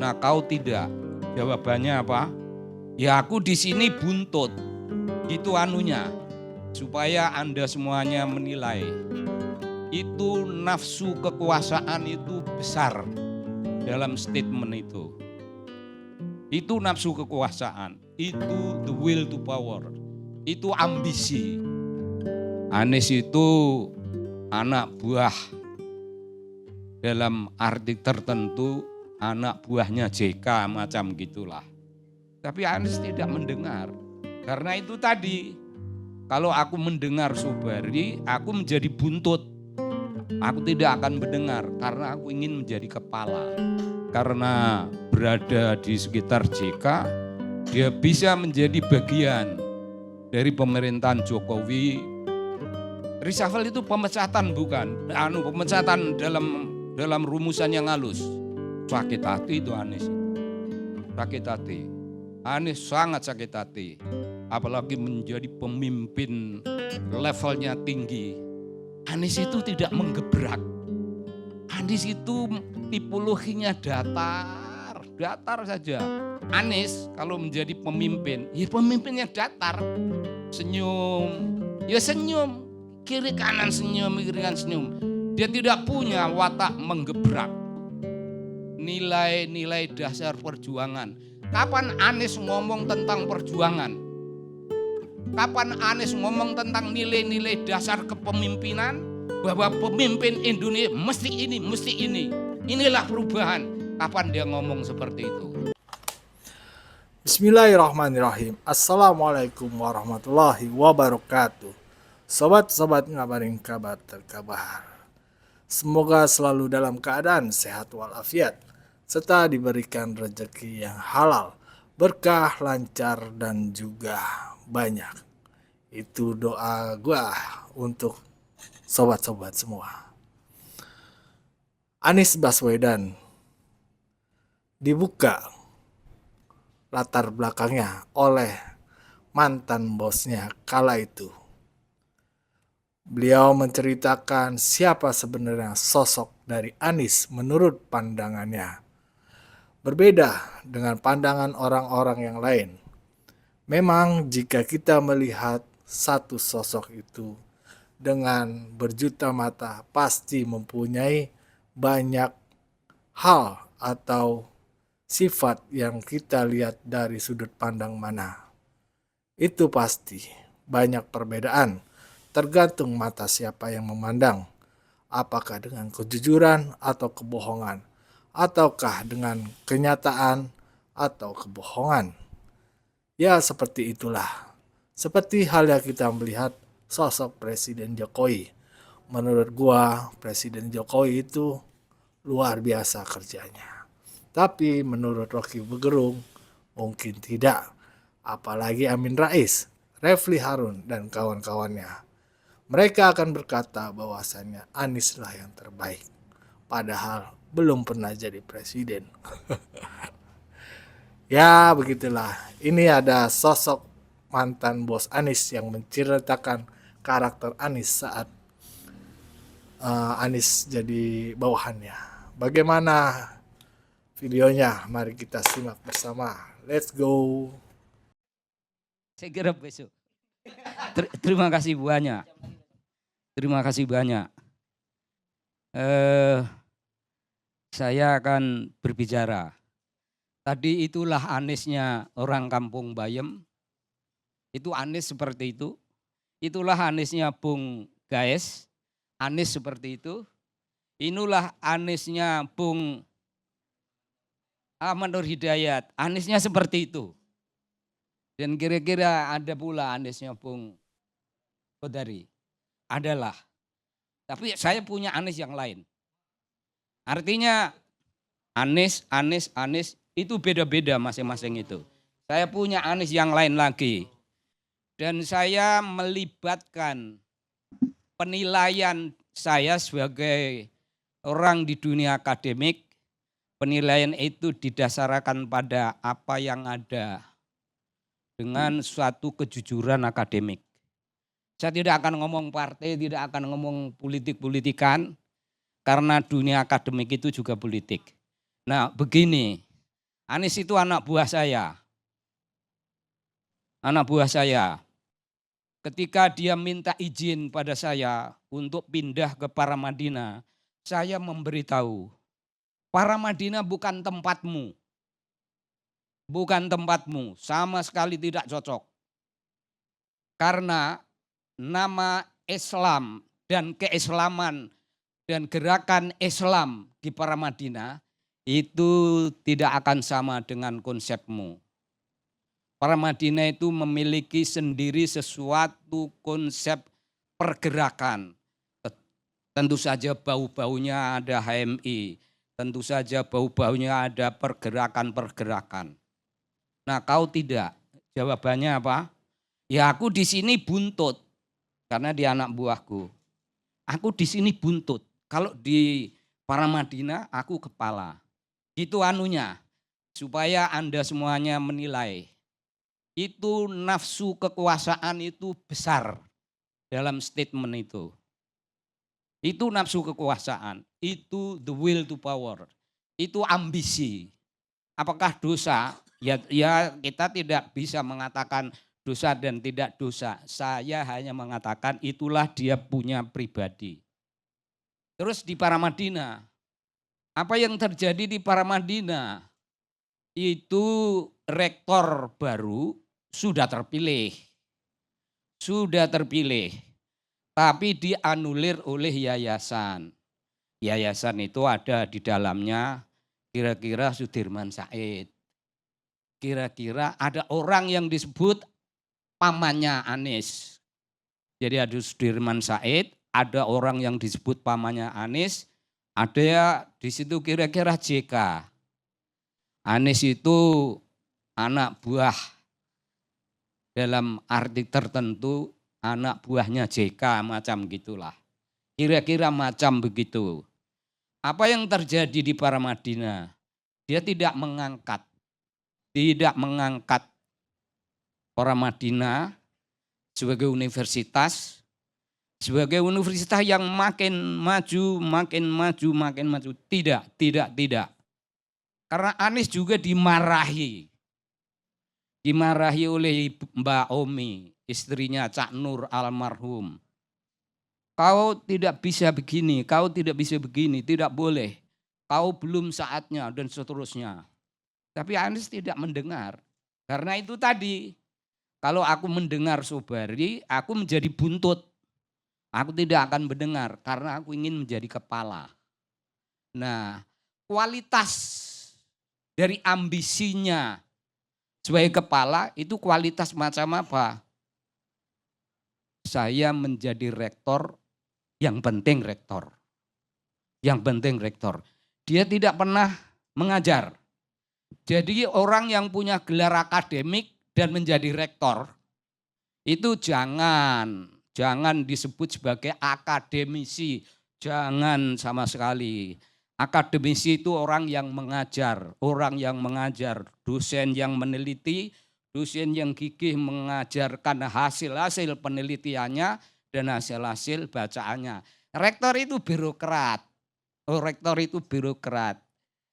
Nah, kau tidak. Jawabannya apa? Ya aku di sini buntut. Itu anunya. Supaya Anda semuanya menilai. Itu nafsu kekuasaan itu besar dalam statement itu. Itu nafsu kekuasaan. Itu the will to power. Itu ambisi. Anies itu anak buah dalam arti tertentu, anak buahnya JK macam gitulah. Tapi Anies tidak mendengar. Karena itu tadi, kalau aku mendengar Sobari, aku menjadi buntut. Aku tidak akan mendengar karena aku ingin menjadi kepala. Karena berada di sekitar JK, dia bisa menjadi bagian dari pemerintahan Jokowi. Reshuffle itu pemecatan bukan? Pemecatan dalam rumusan yang halus. Sakit hati itu Anies. Sakit hati. Anies sangat sakit hati. Apalagi menjadi pemimpin levelnya tinggi. Anies itu tidak menggebrak. Anies itu tipologinya datar saja. Anies kalau menjadi pemimpin, ya pemimpinnya datar. Senyum, ya senyum. Kiri kanan senyum, kiri kanan senyum. Dia tidak punya watak menggebrak. Nilai-nilai dasar perjuangan. Kapan Anies ngomong tentang perjuangan? Kapan Anies ngomong tentang nilai-nilai dasar kepemimpinan? Bahwa pemimpin Indonesia mesti ini, mesti ini. Inilah perubahan. Kapan dia ngomong seperti itu? Bismillahirrahmanirrahim. Assalamualaikum warahmatullahi wabarakatuh. Sobat-sobat ngabarin kabar terkabar. Semoga selalu dalam keadaan sehat walafiat, serta diberikan rezeki yang halal, berkah, lancar, dan juga banyak. Itu doa gua untuk sobat-sobat semua. Anies Baswedan dibuka latar belakangnya oleh mantan bosnya kala itu. Beliau menceritakan siapa sebenarnya sosok dari Anies menurut pandangannya. Berbeda dengan pandangan orang-orang yang lain. Memang jika kita melihat satu sosok itu dengan berjuta mata pasti mempunyai banyak hal atau sifat yang kita lihat dari sudut pandang mana. Itu pasti banyak perbedaan, tergantung mata siapa yang memandang. Apakah dengan kejujuran atau kebohongan, ataukah dengan kenyataan atau kebohongan. Ya seperti itulah. Seperti halnya kita melihat sosok Presiden Jokowi. Menurut gua Presiden Jokowi itu luar biasa kerjanya. Tapi menurut Rocky Gerung mungkin tidak. Apalagi Amin Rais, Refli Harun, dan kawan-kawannya. Mereka akan berkata bahwasannya Anies lah yang terbaik. Padahal belum pernah jadi presiden. Ya begitulah. Ini ada sosok mantan bos Anies yang menceritakan karakter Anies saat Anies jadi bawahannya. Bagaimana videonya? Mari kita simak bersama. Let's go. Saya kira besok. Terima kasih banyak. Terima kasih banyak. Saya akan berbicara. Tadi itulah Aniesnya orang kampung Bayem. Itu Anies seperti itu. Itulah Aniesnya Bung Gaes. Anies seperti itu. Inilah Aniesnya Bung Ahmad Nur Hidayat. Aniesnya seperti itu. Dan kira-kira ada pula Aniesnya Bung Kodari. Adalah. Tapi saya punya Anies yang lain. Artinya Anies itu beda-beda masing-masing itu. Saya punya Anies yang lain lagi. Dan saya melibatkan penilaian saya sebagai orang di dunia akademik. Penilaian itu didasarkan pada apa yang ada dengan suatu kejujuran akademik. Saya tidak akan ngomong partai, tidak akan ngomong politik-politikan, karena dunia akademik itu juga politik. Nah begini, Anies itu anak buah saya. Anak buah saya. Ketika dia minta izin pada saya untuk pindah ke Paramadina, saya memberitahu, Paramadina bukan tempatmu. Bukan tempatmu, sama sekali tidak cocok. Karena nama Islam dan keislaman dan gerakan Islam di Paramadina itu tidak akan sama dengan konsepmu. Paramadina itu memiliki sendiri sesuatu konsep pergerakan. Tentu saja bau-baunya ada HMI, tentu saja bau-baunya ada pergerakan-pergerakan. Nah, kau tidak. Jawabannya apa? Ya aku di sini buntut karena dia anak buahku. Aku di sini buntut. Kalau di Paramadina aku kepala. Itu anunya. Supaya Anda semuanya menilai. Itu nafsu kekuasaan itu besar dalam statement itu. Itu nafsu kekuasaan, itu the will to power, itu ambisi. Apakah dosa? Ya kita tidak bisa mengatakan dosa dan tidak dosa. Saya hanya mengatakan itulah dia punya pribadi. Terus di Paramadina, apa yang terjadi di Paramadina? Itu rektor baru sudah terpilih. Sudah terpilih. Tapi dianulir oleh yayasan. Yayasan itu ada di dalamnya kira-kira Sudirman Said. Kira-kira ada orang yang disebut pamannya Anies. Jadi ada Sudirman Said, ada orang yang disebut pamannya Anies, ada di situ kira-kira JK. Anies itu anak buah dalam arti tertentu, anak buahnya JK macam gitulah. Kira-kira macam begitu. Apa yang terjadi di Paramadina? Dia tidak mengangkat Paramadina sebagai universitas yang makin maju. Tidak. Karena Anies juga dimarahi oleh Mbak Omi, istrinya Cak Nur almarhum. Kau tidak bisa begini, tidak boleh. Kau belum saatnya dan seterusnya. Tapi Anies tidak mendengar. Karena itu tadi, kalau aku mendengar Sobari, aku menjadi buntut. Aku tidak akan mendengar karena aku ingin menjadi kepala. Nah, kualitas dari ambisinya sebagai kepala itu kualitas macam apa? Saya menjadi rektor, yang penting rektor. Dia tidak pernah mengajar. Jadi orang yang punya gelar akademik dan menjadi rektor, itu jangan disebut sebagai akademisi. Jangan sama sekali. Akademisi itu orang yang mengajar, dosen yang meneliti, dosen yang gigih mengajarkan hasil-hasil penelitiannya dan hasil-hasil bacaannya. Rektor itu birokrat.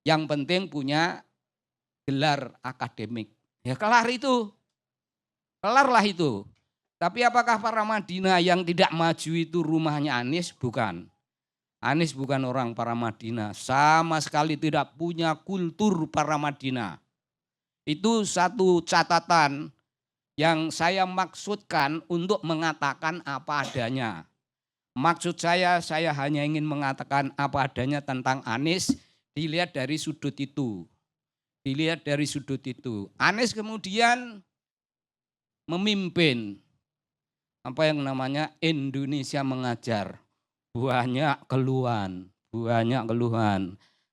Yang penting punya gelar akademik. Ya kelarlah itu. Tapi apakah Paramadina yang tidak maju itu rumahnya Anies? Bukan. Anies bukan orang Paramadina, sama sekali tidak punya kultur Paramadina. Itu satu catatan yang saya maksudkan untuk mengatakan apa adanya. Maksud saya hanya ingin mengatakan apa adanya tentang Anies, dilihat dari sudut itu. Anies kemudian memimpin apa yang namanya Indonesia Mengajar. Banyak keluhan.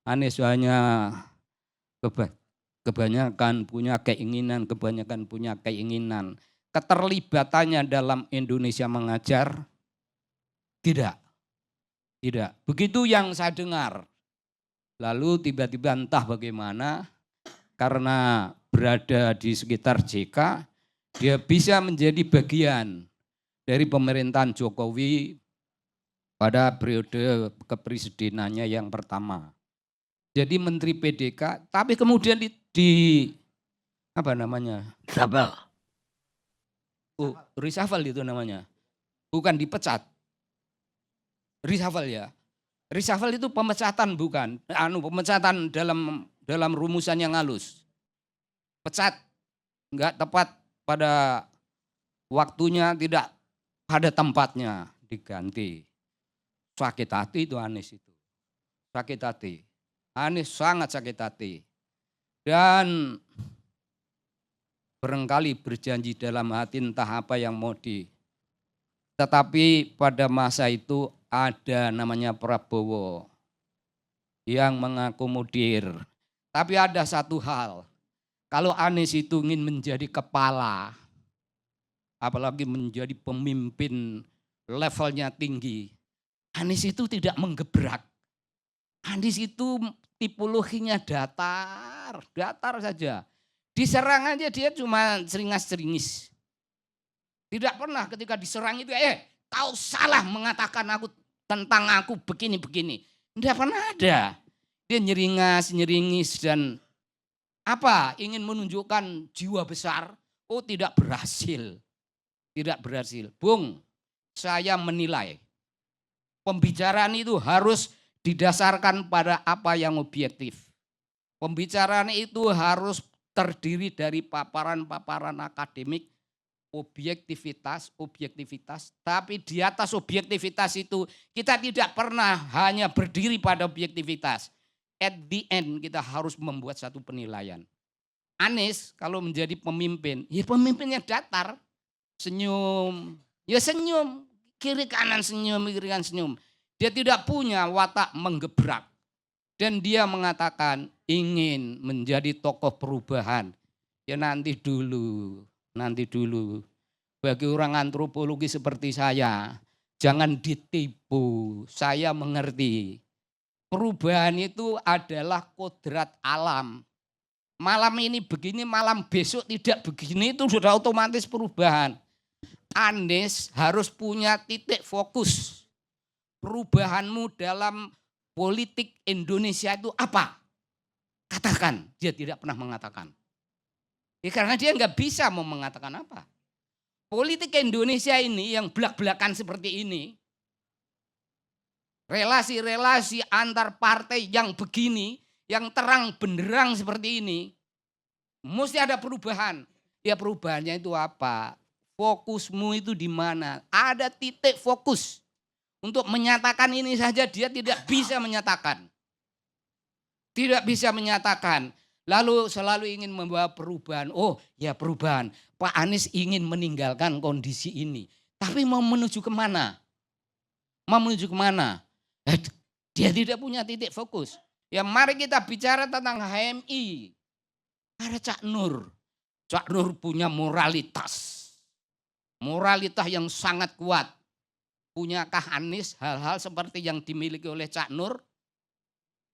Anies hanya kebanyakan punya keinginan. Keterlibatannya dalam Indonesia Mengajar tidak. Begitu yang saya dengar. Lalu tiba-tiba entah bagaimana karena berada di sekitar JK, dia bisa menjadi bagian dari pemerintahan Jokowi pada periode kepresidenannya yang pertama. jadi Menteri PDK, tapi kemudian apa namanya? Sabel. Reshuffle itu namanya. Bukan dipecat. Reshuffle ya. Reshuffle itu pemecatan bukan. Pemecatan dalam rumusan yang halus. Pecat enggak tepat pada waktunya, tidak pada tempatnya, diganti. Sakit hati itu Anies itu. Sakit hati. Anies sangat sakit hati. Dan barangkali berjanji dalam hati entah apa yang mau tetapi pada masa itu ada namanya Prabowo yang mengakomodir. Tapi ada satu hal, kalau Anies itu ingin menjadi kepala, apalagi menjadi pemimpin levelnya tinggi, Anies itu tidak menggebrak. Anies itu tipologinya datar saja. Diserang aja dia cuma seringas-seringis. Tidak pernah ketika diserang itu, kau salah mengatakan tentang aku begini-begini. Tidak pernah ada. Dia nyeringas-nyeringis dan ingin menunjukkan jiwa besar. Oh tidak berhasil. Tidak berhasil. Bung, saya menilai pembicaraan itu harus didasarkan pada apa yang objektif. Pembicaraan itu harus terdiri dari paparan-paparan akademik, objektivitas, tapi di atas objektivitas itu kita tidak pernah hanya berdiri pada objektivitas. At the end kita harus membuat satu penilaian. Anies kalau menjadi pemimpin, ya pemimpinnya datar, senyum, ya senyum, kiri kanan senyum. Dia tidak punya watak menggebrak. Dan dia mengatakan ingin menjadi tokoh perubahan. Ya nanti dulu. Bagi orang antropologi seperti saya, jangan ditipu. Saya mengerti. Perubahan itu adalah kodrat alam. Malam ini begini, malam besok tidak begini, itu sudah otomatis perubahan. Anies harus punya titik fokus. Perubahanmu dalam politik Indonesia itu apa? Katakan, dia tidak pernah mengatakan. Ya karena dia nggak bisa mau mengatakan apa. Politik Indonesia ini yang belak-belakan seperti ini, relasi-relasi antar partai yang begini, yang terang benderang seperti ini, mesti ada perubahan. Ya perubahannya itu apa? Fokusmu itu di mana? Ada titik fokus. Untuk menyatakan ini saja dia tidak bisa menyatakan. Tidak bisa menyatakan. Lalu selalu ingin membawa perubahan. Oh ya perubahan. Pak Anies ingin meninggalkan kondisi ini. Tapi mau menuju kemana? Dia tidak punya titik fokus. Ya mari kita bicara tentang HMI. Ada Cak Nur. Cak Nur punya moralitas. Moralitas yang sangat kuat. Punyakah Anies hal-hal seperti yang dimiliki oleh Cak Nur?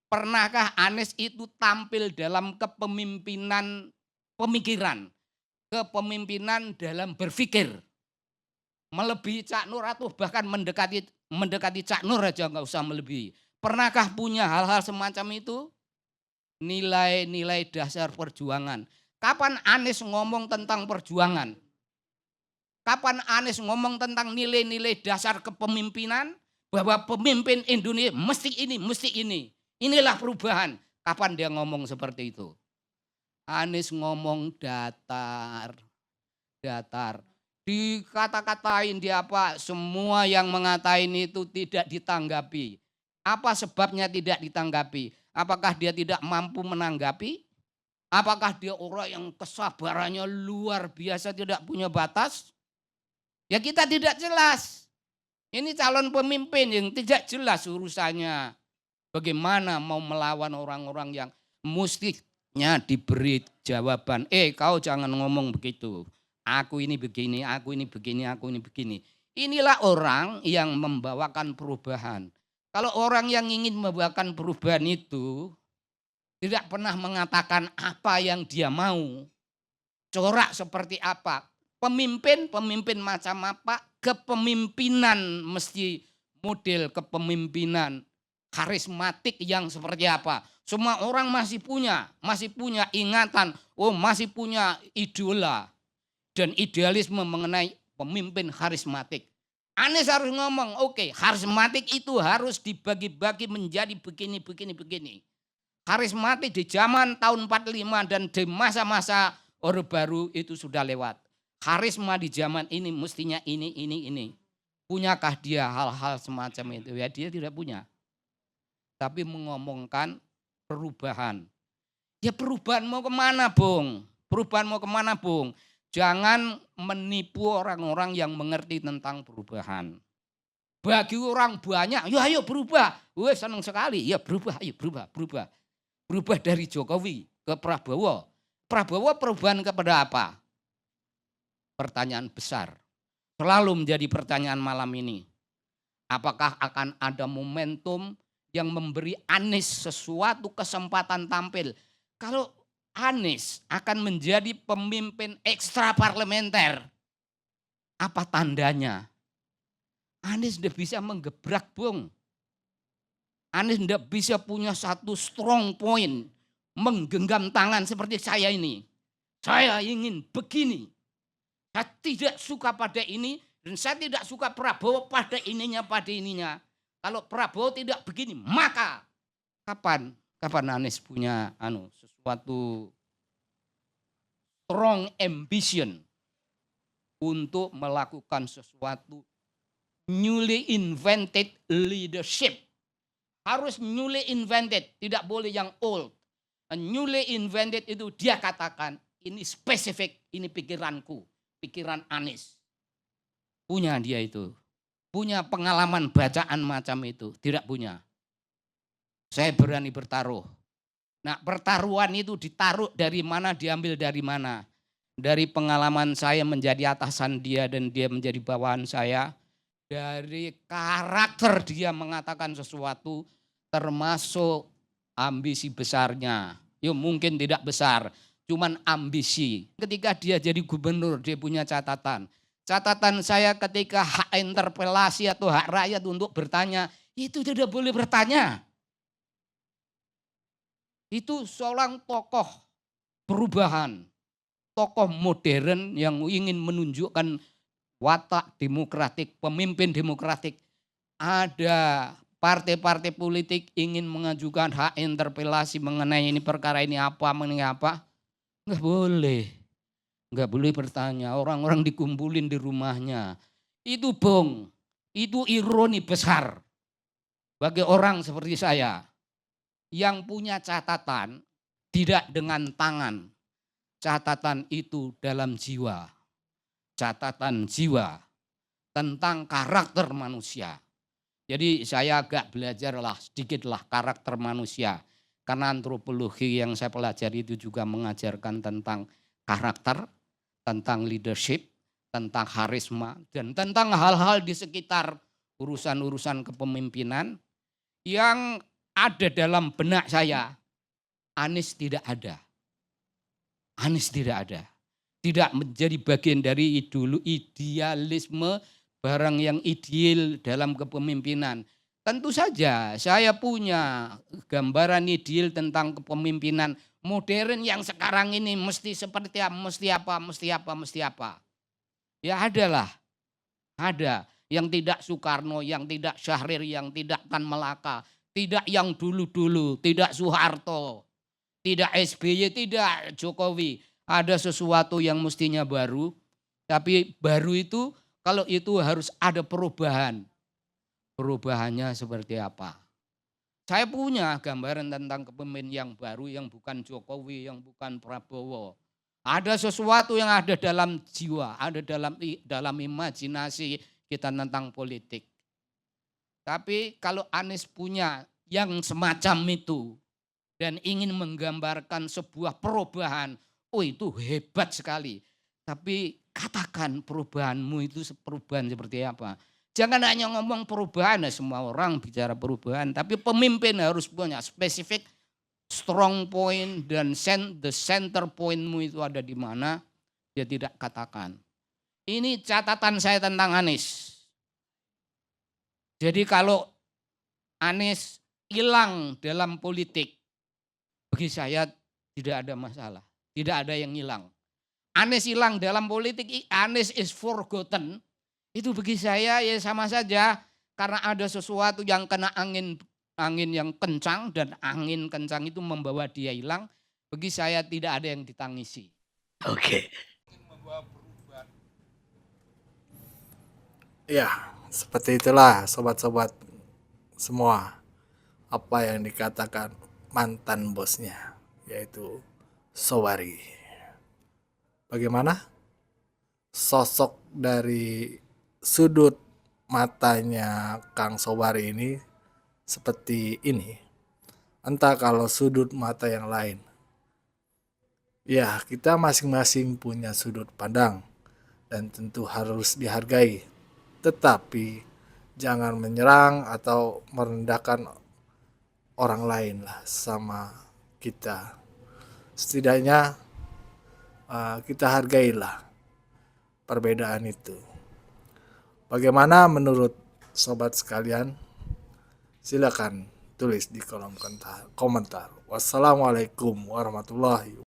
Pernahkah Anies itu tampil dalam kepemimpinan pemikiran? Kepemimpinan dalam berpikir? Melebihi Cak Nur atau bahkan mendekati Cak Nur aja nggak usah melebihi. Pernahkah punya hal-hal semacam itu? Nilai-nilai dasar perjuangan. Kapan Anies ngomong tentang perjuangan? Kapan Anies ngomong tentang nilai-nilai dasar kepemimpinan? Bahwa pemimpin Indonesia mesti ini. Inilah perubahan. Kapan dia ngomong seperti itu? Anies ngomong datar. Dikata-katain dia apa? Semua yang mengatain itu tidak ditanggapi. Apa sebabnya tidak ditanggapi? Apakah dia tidak mampu menanggapi? Apakah dia orang yang kesabarannya luar biasa tidak punya batas? Ya kita tidak jelas. Ini calon pemimpin yang tidak jelas urusannya. Bagaimana mau melawan orang-orang yang mestinya diberi jawaban. Kau jangan ngomong begitu. Aku ini begini, aku ini begini, aku ini begini. Inilah orang yang membawakan perubahan. Kalau orang yang ingin membawakan perubahan itu tidak pernah mengatakan apa yang dia mau. Corak seperti apa. Pemimpin macam apa, kepemimpinan mesti model kepemimpinan karismatik yang seperti apa. Semua orang masih punya ingatan, masih punya idola dan idealisme mengenai pemimpin karismatik. Anies harus ngomong, oke, karismatik itu harus dibagi-bagi menjadi begini, begini, begini. Karismatik di zaman tahun 45 dan di masa-masa Orde Baru itu sudah lewat. Karisma di zaman ini mestinya ini. Punyakah dia hal-hal semacam itu? Ya dia tidak punya. Tapi mengomongkan perubahan. Ya perubahan mau kemana, Bung? Perubahan mau kemana, Bung? Jangan menipu orang-orang yang mengerti tentang perubahan. Bagi orang banyak, ya ayo berubah. Wah senang sekali, ya berubah, ayo berubah. Berubah dari Jokowi ke Prabowo. Prabowo perubahan kepada apa? Pertanyaan besar. Selalu menjadi pertanyaan malam ini. Apakah akan ada momentum yang memberi Anies sesuatu kesempatan tampil? Kalau Anies akan menjadi pemimpin ekstra parlementer, apa tandanya? Anies tidak bisa menggebrak, Bung. Anies tidak bisa punya satu strong point, menggenggam tangan seperti saya ini. Saya ingin begini. Saya tidak suka pada ini dan saya tidak suka Prabowo pada ininya. Kalau Prabowo tidak begini, maka kapan Anies punya sesuatu strong ambition untuk melakukan sesuatu newly invented leadership. Harus newly invented, tidak boleh yang old. Newly invented itu dia katakan, ini spesifik, ini pikiranku, pikiran Anies. Punya dia itu. Punya pengalaman bacaan macam itu, tidak punya. Saya berani bertaruh. Nah, pertaruhan itu ditaruh dari mana, diambil dari mana. Dari pengalaman saya menjadi atasan dia dan dia menjadi bawahan saya. Dari karakter dia mengatakan sesuatu, termasuk ambisi besarnya. Ya mungkin tidak besar, cuman ambisi. Ketika dia jadi gubernur, dia punya catatan. Catatan saya ketika hak interpelasi atau hak rakyat untuk bertanya, itu tidak boleh bertanya. Itu seorang tokoh perubahan, tokoh modern yang ingin menunjukkan watak demokratik, pemimpin demokratik. Ada partai-partai politik ingin mengajukan hak interpelasi mengenai ini perkara ini apa, Enggak boleh. Enggak boleh bertanya, orang-orang dikumpulin di rumahnya. Itu Bung, itu ironi besar bagi orang seperti saya yang punya catatan tidak dengan tangan. Catatan itu dalam jiwa. Catatan jiwa tentang karakter manusia. Jadi saya agak belajarlah sedikitlah karakter manusia. Karena antropologi yang saya pelajari itu juga mengajarkan tentang karakter, tentang leadership, tentang karisma, dan tentang hal-hal di sekitar urusan-urusan kepemimpinan yang ada dalam benak saya. Anies tidak ada. Anies tidak ada. Tidak menjadi bagian dari idealisme barang yang ideal dalam kepemimpinan. Tentu saja saya punya gambaran ideal tentang kepemimpinan modern yang sekarang ini mesti seperti apa, mesti apa. Ya adalah, ada yang tidak Soekarno, yang tidak Syahrir, yang tidak Tan Malaka, tidak yang dulu-dulu, tidak Soeharto, tidak SBY, tidak Jokowi. Ada sesuatu yang mestinya baru, tapi baru itu kalau itu harus ada perubahan. Perubahannya seperti apa? Saya punya gambaran tentang kepemimpinan yang baru, yang bukan Jokowi, yang bukan Prabowo. Ada sesuatu yang ada dalam jiwa, ada dalam imajinasi kita tentang politik. Tapi kalau Anies punya yang semacam itu dan ingin menggambarkan sebuah perubahan, itu hebat sekali. Tapi katakan perubahanmu itu perubahan seperti apa? Jangan hanya ngomong perubahan, semua orang bicara perubahan. Tapi pemimpin harus punya spesifik, strong point dan the center pointmu itu ada di mana. Dia tidak katakan. Ini catatan saya tentang Anies. Jadi kalau Anies hilang dalam politik, Bagi saya tidak ada masalah, tidak ada yang hilang. Anies hilang dalam politik, Anies is forgotten, itu bagi saya ya sama saja, karena ada sesuatu yang kena angin yang kencang dan angin kencang itu membawa dia hilang, bagi saya tidak ada yang ditangisi. Oke. Ya, seperti itulah sobat-sobat semua apa yang dikatakan mantan bosnya, yaitu Sobari. Bagaimana sosok dari sudut matanya Kang Sobari ini seperti ini? Entah kalau sudut mata yang lain. Ya, kita masing-masing punya sudut pandang dan tentu harus dihargai. Tetapi jangan menyerang atau merendahkan orang lain lah sama kita. Setidaknya kita hargailah perbedaan itu. Bagaimana menurut sobat sekalian? Silakan tulis di kolom komentar. Wassalamualaikum warahmatullahi wabarakatuh.